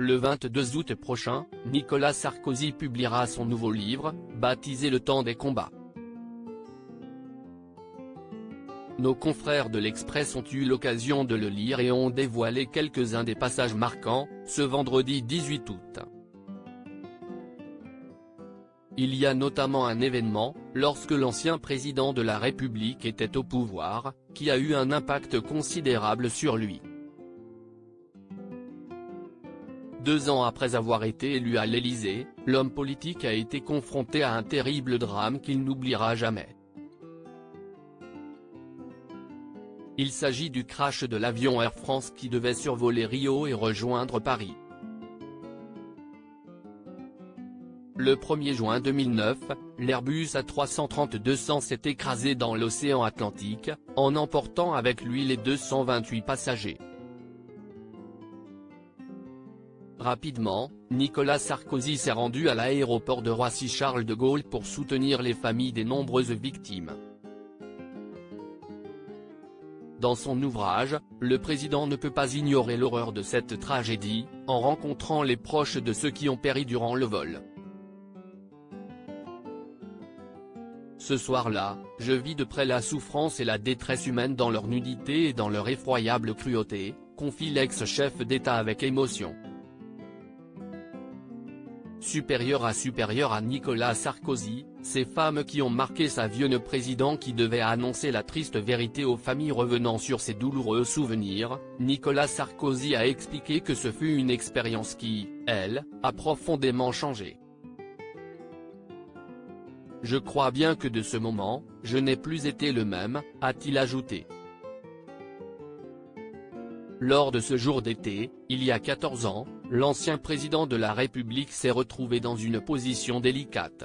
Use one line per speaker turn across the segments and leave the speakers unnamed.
Le 22 août prochain, Nicolas Sarkozy publiera son nouveau livre, baptisé Le temps des combats. Nos confrères de l'Express ont eu l'occasion de le lire et ont dévoilé quelques-uns des passages marquants, ce vendredi 18 août. Il y a notamment un événement, lorsque l'ancien président de la République était au pouvoir, qui a eu un impact considérable sur lui. 2 ans après avoir été élu à l'Élysée, l'homme politique a été confronté à un terrible drame qu'il n'oubliera jamais. Il s'agit du crash de l'avion Air France qui devait survoler Rio et rejoindre Paris. Le 1er juin 2009, l'Airbus A330-200 s'est écrasé dans l'océan Atlantique, en emportant avec lui les 228 passagers. Rapidement, Nicolas Sarkozy s'est rendu à l'aéroport de Roissy-Charles de Gaulle pour soutenir les familles des nombreuses victimes. Dans son ouvrage, le président ne peut pas ignorer l'horreur de cette tragédie, en rencontrant les proches de ceux qui ont péri durant le vol. Ce soir-là, je vis de près la souffrance et la détresse humaine dans leur nudité et dans leur effroyable cruauté, confie l'ex-chef d'État avec émotion. Supérieur à Nicolas Sarkozy, ces femmes qui ont marqué sa vie, le président qui devait annoncer la triste vérité aux familles revenant sur ces douloureux souvenirs, Nicolas Sarkozy a expliqué que ce fut une expérience qui, elle, a profondément changé. Je crois bien que de ce moment, je n'ai plus été le même, a-t-il ajouté. Lors de ce jour d'été, il y a 14 ans, l'ancien président de la République s'est retrouvé dans une position délicate.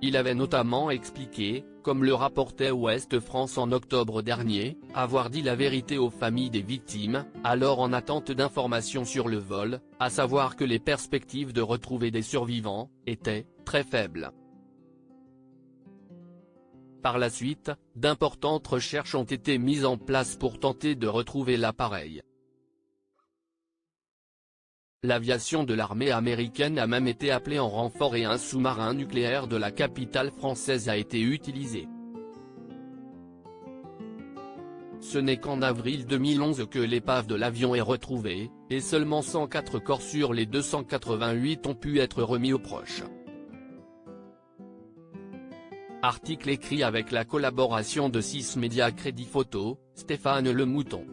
Il avait notamment expliqué, comme le rapportait Ouest France en octobre dernier, avoir dit la vérité aux familles des victimes, alors en attente d'informations sur le vol, à savoir que les perspectives de retrouver des survivants étaient très faibles. Par la suite, d'importantes recherches ont été mises en place pour tenter de retrouver l'appareil. L'aviation de l'armée américaine a même été appelée en renfort et un sous-marin nucléaire de la capitale française a été utilisé. Ce n'est qu'en avril 2011 que l'épave de l'avion est retrouvée, et seulement 104 corps sur les 288 ont pu être remis aux proches. Article écrit avec la collaboration de 6 médias Crédit Photo, Stéphane Le Mouton.